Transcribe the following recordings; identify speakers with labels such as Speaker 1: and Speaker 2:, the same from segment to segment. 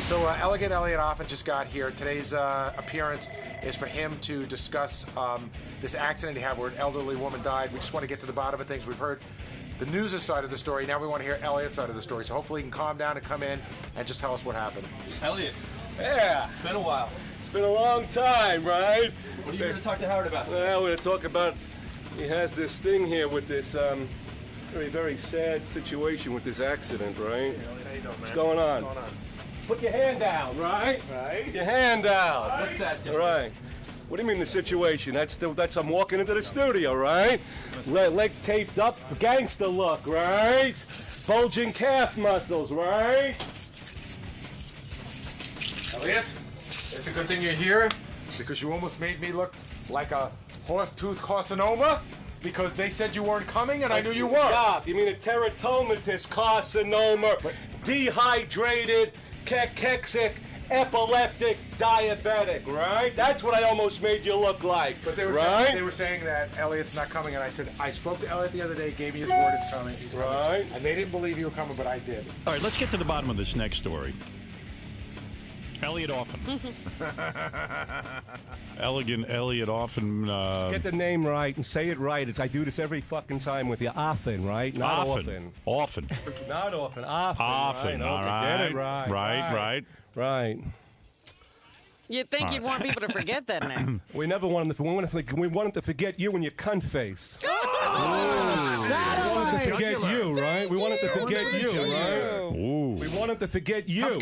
Speaker 1: So Elegant Elliot often just got here. Today's appearance is for him to discuss this accident he had where an elderly woman died. We just want to get to the bottom of things. We've heard the news side of the story. Now we want to hear Elliot's side of the story. So hopefully he can calm down and come in and just tell us what happened.
Speaker 2: Elliot.
Speaker 3: Yeah.
Speaker 2: It's been a while.
Speaker 3: It's been a long time, right?
Speaker 2: What are you going to talk to Howard about today?
Speaker 3: Well, we're going to talk about, he has this thing here with this very, very sad situation with this accident, right?
Speaker 1: How you doing, man?
Speaker 3: What's going on?
Speaker 1: What's going on?
Speaker 3: Put your hand down, right?
Speaker 1: Right.
Speaker 3: Your hand down.
Speaker 2: What's that situation?
Speaker 3: Right. What do you mean the situation? That's I'm walking into the studio, right? Leg taped up, gangster look, right? Bulging calf muscles, right?
Speaker 1: Elliot, it's a good thing you're here because you almost made me look like a horse-tooth carcinoma because they said you weren't coming and I knew you were.
Speaker 3: Stop. You mean a teratomatous carcinoma, dehydrated, cachexic, epileptic, diabetic, right? That's what I almost made you look like.
Speaker 1: But they were saying that Elliot's not coming, and I said, I spoke to Elliot the other day, gave me his word it's coming. He's coming.
Speaker 3: Right.
Speaker 1: And they didn't believe you were coming, but I did.
Speaker 4: All right, let's get to the bottom of this next story. Elliot Offen. Elegant Elliot Offen.
Speaker 3: Get the name right and say it right. I do this every fucking time with you. Often, right? Not often.
Speaker 4: Often.
Speaker 3: Not often. Often.
Speaker 4: Often.
Speaker 3: Right?
Speaker 4: All
Speaker 3: Okay,
Speaker 4: right.
Speaker 3: Get it right.
Speaker 4: Right.
Speaker 3: Right.
Speaker 5: You'd think you'd want people to forget that name.
Speaker 3: We never want them to. We want them to forget you and your cunt face. We want them to forget you, right? We want them to forget you, right?
Speaker 4: Ooh.
Speaker 3: We want them to forget you.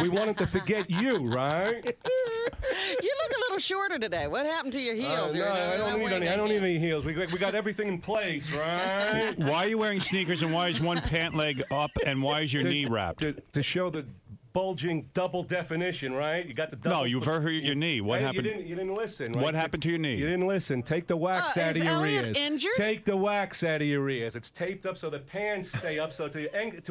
Speaker 3: We want them to forget you, right?
Speaker 5: You look a little shorter today. What happened to your heels?
Speaker 3: No, I don't need any. I don't need any heels. We got everything in place, right?
Speaker 4: Why are you wearing sneakers and why is one pant leg up and why is your knee wrapped?
Speaker 3: To show the bulging double definition, right? You got the double.
Speaker 4: No, you've hurt your knee. What happened?
Speaker 3: You didn't listen. Right?
Speaker 4: What happened to your knee?
Speaker 3: You didn't listen. Take the wax out of your
Speaker 5: Elliot
Speaker 3: ears.
Speaker 5: injured?
Speaker 3: Take the wax out of your ears. It's taped up so the pants stay up, so to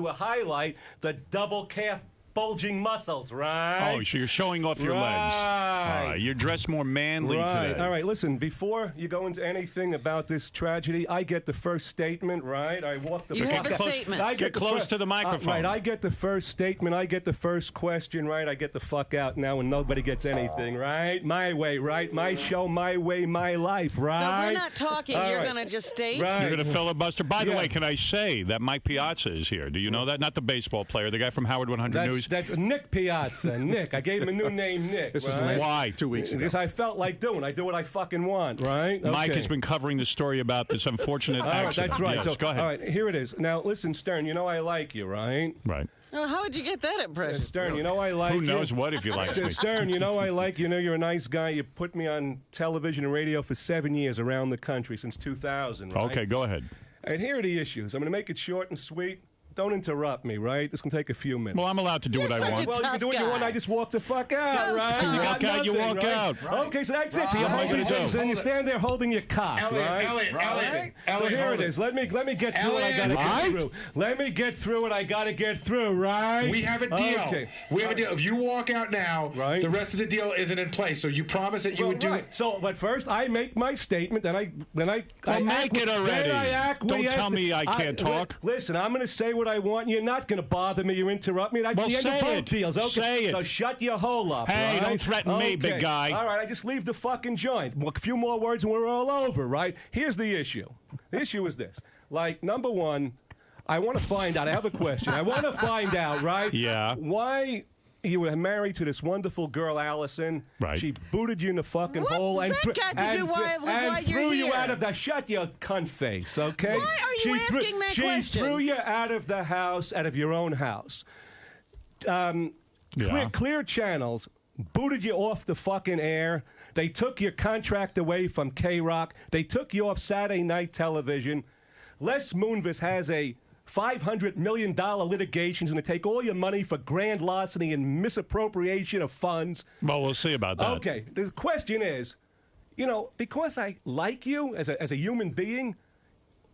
Speaker 3: highlight the double calf bulging muscles, right?
Speaker 4: Oh, so you're showing off your legs.
Speaker 3: Right.
Speaker 4: All right. You're dressed more manly today.
Speaker 3: All right, listen, before you go into anything about this tragedy, I get the first statement, right? I walk the
Speaker 5: You have a
Speaker 4: close,
Speaker 5: statement.
Speaker 4: Get close to the microphone.
Speaker 3: Right, I get the first statement, I get the first question, right? I get the fuck out now and nobody gets anything, right? My way, right? My show, my way, my life, right?
Speaker 5: So we're not talking.
Speaker 3: All
Speaker 5: You're
Speaker 3: right.
Speaker 5: going to just state?
Speaker 3: Right.
Speaker 4: You're going to filibuster. By the
Speaker 3: Yeah.
Speaker 4: way, can I say that Mike Piazza is here? Do you know that? Not the baseball player, the guy from Howard 100 News.
Speaker 3: That's Nick Piazza. Nick. I gave him a new name, Nick.
Speaker 6: This was the
Speaker 3: right?
Speaker 6: last
Speaker 4: Why?
Speaker 6: 2 weeks ago.
Speaker 3: Because I felt like doing. I do what I fucking want, right?
Speaker 4: Mike
Speaker 3: Okay.
Speaker 4: has been covering the story about this unfortunate
Speaker 3: All right,
Speaker 4: accident.
Speaker 3: that's right.
Speaker 4: Yes,
Speaker 3: So,
Speaker 4: go ahead.
Speaker 3: all right, here it is. Now, listen, Stern, you know I like you, right?
Speaker 4: Right.
Speaker 5: Oh, how would you get that impression?
Speaker 3: Stern, you know I like you.
Speaker 4: Who knows what if you like me?
Speaker 3: Stern, you know I like you. You know you're a nice guy. You put me on television and radio for 7 years around the country since 2000, right?
Speaker 4: Okay, go ahead.
Speaker 3: And here are the issues. I'm going to make it short and sweet. Don't interrupt me, right? This can take a few minutes.
Speaker 4: Well, I'm allowed to do
Speaker 5: You're
Speaker 4: what I
Speaker 5: such
Speaker 4: want.
Speaker 5: a
Speaker 3: Well, you can do what you
Speaker 5: tough
Speaker 3: want.
Speaker 5: guy.
Speaker 3: I just walk the fuck out,
Speaker 5: So
Speaker 3: right?
Speaker 5: tough. You
Speaker 3: got
Speaker 4: walk out, you
Speaker 3: nothing,
Speaker 4: walk
Speaker 3: right?
Speaker 4: out.
Speaker 3: Right. Okay, so that's it. So you're
Speaker 4: Right.
Speaker 3: holding
Speaker 4: What are you
Speaker 3: it,
Speaker 4: gonna
Speaker 3: and you
Speaker 4: do?
Speaker 3: stand there holding your cock, right?
Speaker 1: Elliot.
Speaker 3: So here it is. Let me get through what I got to get through. Let me get through what I got to get through, right?
Speaker 6: We have a deal.
Speaker 3: Okay.
Speaker 6: We have a deal. If you walk out now,
Speaker 3: Right.
Speaker 6: the rest of the deal isn't in place. So you promise that you would do
Speaker 3: right. So, but first, I make my statement, and I
Speaker 4: make it already.
Speaker 3: Then I acquiesce.
Speaker 4: Don't tell me I can't talk.
Speaker 3: Listen, I'm going to say what I want. You're not going to bother me. You interrupt me. That's
Speaker 4: Well,
Speaker 3: the end of
Speaker 4: say
Speaker 3: both
Speaker 4: it.
Speaker 3: deals. Okay.
Speaker 4: Say it.
Speaker 3: So shut your hole up.
Speaker 4: Hey,
Speaker 3: right?
Speaker 4: don't threaten me, big guy.
Speaker 3: All right, I just leave the fucking joint. A few more words and we're all over, right? Here's the issue. The issue is this. Like, number one, I want to find out. I have a question. I want to find out, right?
Speaker 4: Yeah.
Speaker 3: Why you were married to this wonderful girl, Allison.
Speaker 4: Right.
Speaker 3: She booted you in the fucking
Speaker 5: What's
Speaker 3: hole and
Speaker 5: that got to do with why you're
Speaker 3: threw you
Speaker 5: here?
Speaker 3: out of the shut your cunt face, okay?
Speaker 5: Why are you asking that question?
Speaker 3: She threw you out of the house, out of your own house. Clear Channels booted you off the fucking air. They took your contract away from K-Rock. They took you off Saturday night television. Les Moonves has a $500 million litigation. He's going to take all your money for grand larceny and misappropriation of funds.
Speaker 4: Well, we'll see about that.
Speaker 3: Okay, the question is, you know, because I like you as a human being,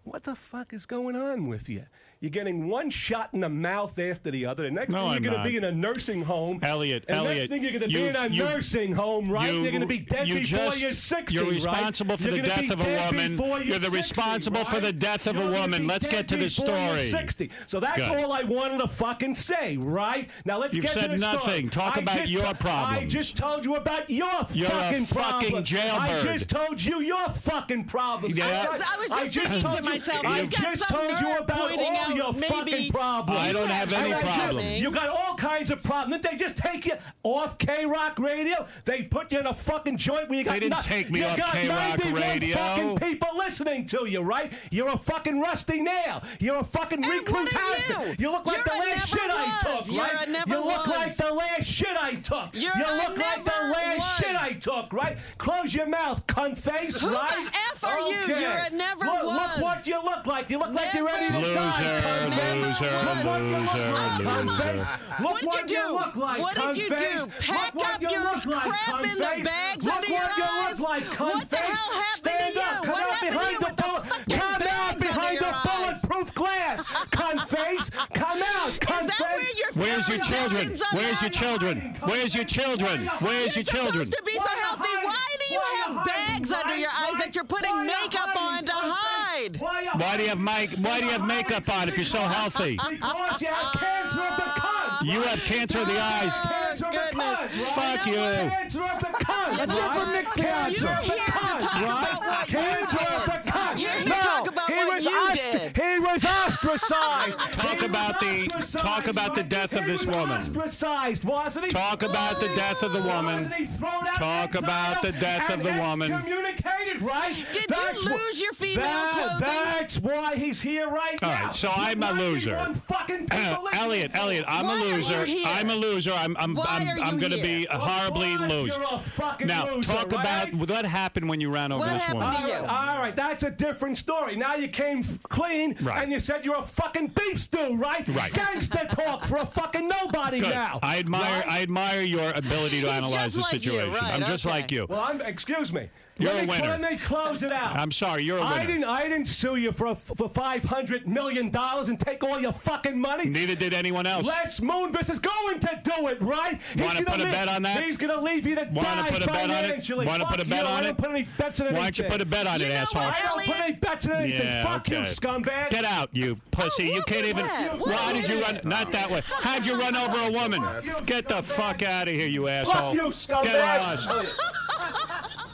Speaker 3: what the fuck is going on with you? You're getting one shot in the mouth after the other. The next
Speaker 4: No,
Speaker 3: thing
Speaker 4: I'm
Speaker 3: you're going
Speaker 4: not.
Speaker 3: to be in a nursing home.
Speaker 4: Elliot,
Speaker 3: and
Speaker 4: Elliot,
Speaker 3: next thing you're going to be in a
Speaker 4: you've-
Speaker 3: nursing home, right? You're going to be dead before you're 60,
Speaker 4: You're
Speaker 3: right?
Speaker 4: responsible for the death of a woman. You're the responsible for the death of a woman. Let's get to the story.
Speaker 3: 60. So that's
Speaker 4: Good.
Speaker 3: all I wanted to fucking say, right? Now let's
Speaker 4: You've
Speaker 3: get
Speaker 4: said
Speaker 3: to the
Speaker 4: nothing.
Speaker 3: story.
Speaker 4: Talk about your problems.
Speaker 3: I just told you about your
Speaker 4: You're a
Speaker 3: fucking
Speaker 4: fucking
Speaker 3: problems.
Speaker 4: jailbird.
Speaker 3: I just told you your fucking problems.
Speaker 4: Yeah.
Speaker 5: I was just thinking to myself,
Speaker 3: I
Speaker 5: he's got
Speaker 3: just
Speaker 5: some
Speaker 3: told you
Speaker 5: nerve
Speaker 3: about
Speaker 5: pointing
Speaker 3: all
Speaker 5: out
Speaker 3: your
Speaker 5: maybe
Speaker 3: fucking problems.
Speaker 4: I don't have any
Speaker 3: And I
Speaker 4: problem.
Speaker 3: You got all kinds of problems. Didn't they just take you off K-Rock Radio? They put you in a fucking joint where you got
Speaker 4: They didn't take me
Speaker 3: you
Speaker 4: off
Speaker 3: got
Speaker 4: K-Rock
Speaker 3: 91
Speaker 4: Radio.
Speaker 3: fucking people listening to you, right? You're a fucking Rusty Nail. You're a fucking
Speaker 5: And
Speaker 3: recluse
Speaker 5: what are
Speaker 3: husband.
Speaker 5: you?
Speaker 3: You look like
Speaker 5: You're
Speaker 3: the
Speaker 5: a
Speaker 3: last
Speaker 5: never
Speaker 3: shit I
Speaker 5: was.
Speaker 3: took,
Speaker 5: You're
Speaker 3: right?
Speaker 5: a never
Speaker 3: You look
Speaker 5: was.
Speaker 3: like the last shit I took.
Speaker 5: You're
Speaker 3: You
Speaker 5: a
Speaker 3: look like the
Speaker 5: never
Speaker 3: last
Speaker 5: was.
Speaker 3: shit I took, right? Close your mouth, cunt face,
Speaker 5: Who the
Speaker 3: right?
Speaker 5: F are you?
Speaker 3: Okay.
Speaker 5: You're a never
Speaker 3: look,
Speaker 5: was.
Speaker 3: Look what you look like. You look like you're ready to
Speaker 5: Never
Speaker 3: die,
Speaker 4: Loser,
Speaker 3: cunt face.
Speaker 4: loser,
Speaker 3: Look what you look
Speaker 4: loser,
Speaker 3: like, cunt
Speaker 4: loser.
Speaker 3: face. Look
Speaker 5: What did
Speaker 3: what
Speaker 5: you
Speaker 3: you
Speaker 5: do?
Speaker 3: look like,
Speaker 5: What did
Speaker 3: cunt
Speaker 5: you
Speaker 3: face.
Speaker 5: do? Pack
Speaker 3: Look what
Speaker 5: up
Speaker 3: you
Speaker 5: your
Speaker 3: look like,
Speaker 5: crap
Speaker 3: cunt
Speaker 5: in the
Speaker 3: face.
Speaker 5: bags
Speaker 3: Look
Speaker 5: under
Speaker 3: what
Speaker 5: your
Speaker 3: you
Speaker 5: eyes.
Speaker 3: look like, cunt
Speaker 5: What the
Speaker 3: face.
Speaker 5: hell happened
Speaker 3: Stand
Speaker 5: to
Speaker 3: up,
Speaker 5: you?
Speaker 3: come
Speaker 5: What
Speaker 3: out
Speaker 5: happened to
Speaker 3: behind
Speaker 5: you
Speaker 3: the
Speaker 5: with the
Speaker 3: bullet.
Speaker 5: fucking
Speaker 3: Come out
Speaker 5: bags under
Speaker 3: behind
Speaker 5: your
Speaker 3: the
Speaker 5: eyes?
Speaker 3: bulletproof glass, cunt face. Come out, cunt
Speaker 5: Is that
Speaker 3: face.
Speaker 5: where your
Speaker 4: Where's your children?
Speaker 5: feelings are
Speaker 4: Where's your
Speaker 5: at?
Speaker 4: children? Where's your children? Where's your children?
Speaker 5: Supposed to be so healthy. Why do you have bags under your eyes that you're putting makeup on to hide?
Speaker 4: Why do you have makeup on if you're so healthy?
Speaker 3: Because you have cancer of the cunt.
Speaker 4: You have cancer of the eyes.
Speaker 3: Cancer of the
Speaker 5: goodness.
Speaker 3: cunt, right?
Speaker 4: Fuck you.
Speaker 3: Cancer of the cunt.
Speaker 5: That's it from Nick
Speaker 3: Cancer
Speaker 5: You're
Speaker 3: of the
Speaker 5: here to
Speaker 3: cunt,
Speaker 5: talk
Speaker 3: right?
Speaker 5: about what you
Speaker 3: Cancer of
Speaker 5: did.
Speaker 3: the cunt.
Speaker 5: You're here to
Speaker 3: No,
Speaker 5: talk about
Speaker 3: he
Speaker 5: what
Speaker 3: was
Speaker 5: you did.
Speaker 3: He was ostracized.
Speaker 4: Talk
Speaker 3: He
Speaker 4: about
Speaker 3: was
Speaker 4: the-
Speaker 3: ostracized,
Speaker 4: talk about the
Speaker 3: right?
Speaker 4: death of
Speaker 3: He
Speaker 4: this
Speaker 3: was
Speaker 4: woman.
Speaker 3: Ostracized, wasn't he?
Speaker 4: Talk about the death of the woman.
Speaker 3: Wasn't he thrown out
Speaker 4: Talk
Speaker 3: of
Speaker 4: about the
Speaker 3: exile
Speaker 4: death of
Speaker 3: and
Speaker 4: the woman.
Speaker 3: excommunicated, right?
Speaker 5: Did
Speaker 3: That's
Speaker 5: you
Speaker 3: wh-
Speaker 5: lose your female clothing?
Speaker 3: That's why he's here right
Speaker 4: All
Speaker 3: now.
Speaker 4: right, so I'm a loser.
Speaker 3: 91 fucking people listening
Speaker 4: Elliot,
Speaker 3: to
Speaker 4: I'm
Speaker 5: Why
Speaker 4: a
Speaker 5: are you
Speaker 4: loser.
Speaker 5: here?
Speaker 4: I'm a loser. I'm
Speaker 5: Why are you
Speaker 4: going to
Speaker 5: here?
Speaker 4: be horribly
Speaker 3: Of course
Speaker 4: lose.
Speaker 3: you're a fucking
Speaker 4: Now,
Speaker 3: loser,
Speaker 4: talk
Speaker 3: right?
Speaker 4: about what happened when you ran over
Speaker 5: What
Speaker 4: this
Speaker 5: happened
Speaker 4: woman.
Speaker 5: to you?
Speaker 3: All right, that's a different story. Now you came clean,
Speaker 4: Right.
Speaker 3: and you said you're a fucking beef stew, right?
Speaker 4: Right.
Speaker 3: Gangster talk for a fucking nobody
Speaker 4: Good.
Speaker 3: now.
Speaker 4: I admire your ability to
Speaker 5: He's
Speaker 4: analyze the
Speaker 5: just like you,
Speaker 4: situation.
Speaker 5: right,
Speaker 4: I'm just
Speaker 5: okay.
Speaker 4: like you.
Speaker 3: Well, excuse me.
Speaker 4: You're
Speaker 3: let
Speaker 4: a
Speaker 3: me,
Speaker 4: winner.
Speaker 3: Let me close it out.
Speaker 4: I'm sorry, you're a winner.
Speaker 3: I didn't sue you for $500 million and take all your fucking money.
Speaker 4: Neither did anyone else.
Speaker 3: Les Moonves is going to do it, right?
Speaker 4: Wanna put a bet on that?
Speaker 3: He's going to leave you to
Speaker 4: Wanna
Speaker 3: die
Speaker 4: put a bet on it?
Speaker 3: financially.
Speaker 4: Wanna
Speaker 3: Fuck
Speaker 4: put a bet
Speaker 3: you.
Speaker 4: on
Speaker 3: I
Speaker 4: it?
Speaker 3: don't put any bets on anything.
Speaker 4: Why don't you put a bet on it,
Speaker 5: You know
Speaker 4: asshole?
Speaker 5: what?
Speaker 3: I don't put any bets on anything.
Speaker 4: Yeah,
Speaker 3: Fuck you,
Speaker 4: okay.
Speaker 3: scumbag.
Speaker 4: Get out, you pussy.
Speaker 5: Oh,
Speaker 4: You can't
Speaker 5: look
Speaker 4: even.
Speaker 5: at that.
Speaker 4: Why
Speaker 5: Look
Speaker 4: did you
Speaker 5: at
Speaker 4: run? Not that way. How'd you run over a woman? Get the fuck out of here, you asshole.
Speaker 3: you, scumbag.
Speaker 4: Get lost.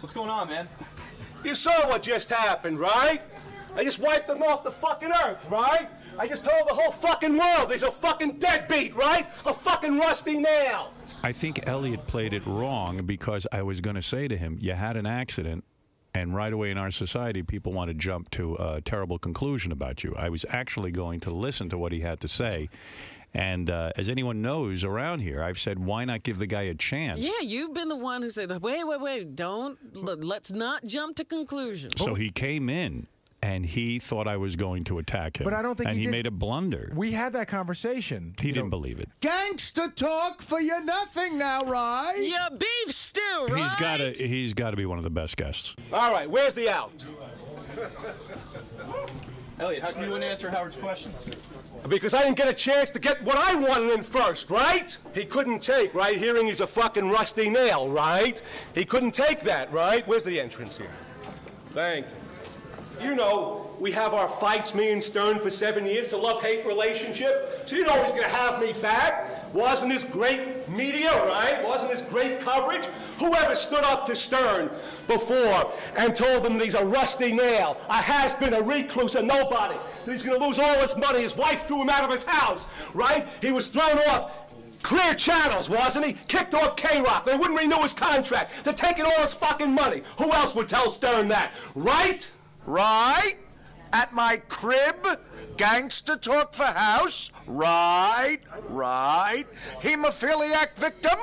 Speaker 2: What's going on, man?
Speaker 3: You saw what just happened, right? I just wiped them off the fucking earth, right? I just told the whole fucking world he's a fucking deadbeat, right? A fucking rusty nail.
Speaker 4: I think Elliot played it wrong because I was going to say to him, you had an accident, and right away in our society, people want to jump to a terrible conclusion about you. I was actually going to listen to what he had to say. And as anyone knows around here, I've said, why not give the guy a chance?
Speaker 5: Yeah, you've been the one who said, wait, let's not jump to conclusions.
Speaker 4: So he came in, and he thought I was going to attack him.
Speaker 1: But I don't think
Speaker 4: and
Speaker 1: he
Speaker 4: he
Speaker 1: did.
Speaker 4: made a blunder.
Speaker 1: We had that conversation.
Speaker 4: He
Speaker 1: You
Speaker 4: didn't
Speaker 1: know,
Speaker 4: believe it.
Speaker 7: Gangster talk for your nothing now, right?
Speaker 5: Your beef stew, right?
Speaker 4: He's got to be one of the best guests.
Speaker 3: All right, where's the out?
Speaker 2: Elliot, how come you wouldn't answer Howard's questions?
Speaker 3: Because I didn't get a chance to get what I wanted in first, right? He couldn't take, right? Hearing he's a fucking rusty nail, right? He couldn't take that, right? Where's the entrance here? Thank you. You know, we have our fights, me and Stern, for 7 years. It's a love-hate relationship. So you know he's gonna have me back. Wasn't this great media, right? Wasn't this great coverage? Whoever stood up to Stern before and told him that he's a rusty nail, a has-been, a recluse, a nobody, that he's gonna lose all his money, his wife threw him out of his house, right? He was thrown off Clear Channels, wasn't he? Kicked off K-Rock. They wouldn't renew his contract. They're taking all his fucking money. Who else would tell Stern that, right?
Speaker 7: Right? At my crib? Gangster talk for house? Right? Hemophiliac victim?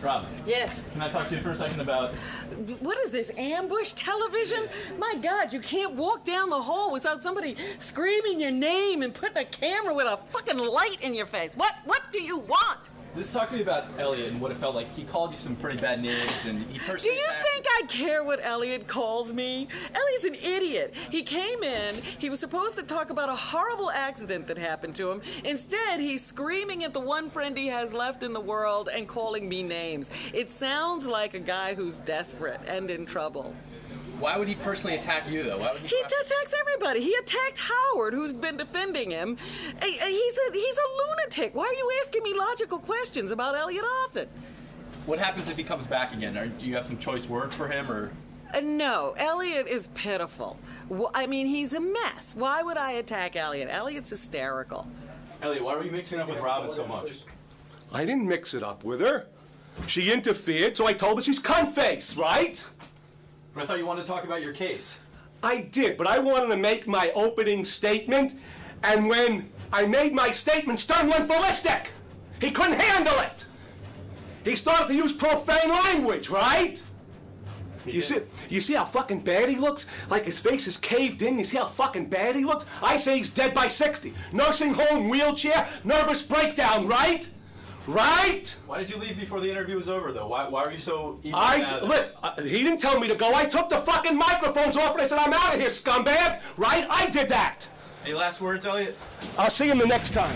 Speaker 2: Rob,
Speaker 5: Yes.
Speaker 2: can I talk to you for a second about...
Speaker 5: What is this, ambush television? My God, you can't walk down the hall without somebody screaming your name and putting a camera with a fucking light in your face. What do you want?
Speaker 2: talk to me about Elliot and what it felt like. He called you some pretty bad names, and he
Speaker 5: Do
Speaker 2: personally.
Speaker 5: you think I care what Elliot calls me? Elliot's an idiot. He came in, he was supposed to talk about a horrible accident that happened to him. Instead, he's screaming at the one friend he has left in the world and calling me names. It sounds like a guy who's desperate and in trouble.
Speaker 2: Why would he personally attack you, though? Why would
Speaker 5: He attacks everybody. He attacked Howard, who's been defending him. He's a lunatic. Why are you asking me logical questions about Elliot Offit?
Speaker 2: What happens if he comes back again? Do you have some choice words for him, or?
Speaker 5: No, Elliot is pitiful. I mean, he's a mess. Why would I attack Elliot? Elliot's hysterical.
Speaker 2: Elliot, why were you mixing up with Robin so much?
Speaker 3: I didn't mix it up with her. She interfered, so I told her she's cunt-face, right?
Speaker 2: But I thought you wanted to talk about your case.
Speaker 3: I did, but I wanted to make my opening statement, and when I made my statement, Stern went ballistic. He couldn't handle it. He started to use profane language, right? You see how fucking bad he looks? Like his face is caved in. You see how fucking bad he looks? I say he's dead by 60. Nursing home, wheelchair, nervous breakdown, right? Right?
Speaker 2: Why did you leave before the interview was over, though? Why were you so evil?
Speaker 3: Look, he didn't tell me to go. I took the fucking microphones off and I said, I'm out of here, scumbag. Right? I did that.
Speaker 2: Any last words, Elliot?
Speaker 3: I'll see him the next time.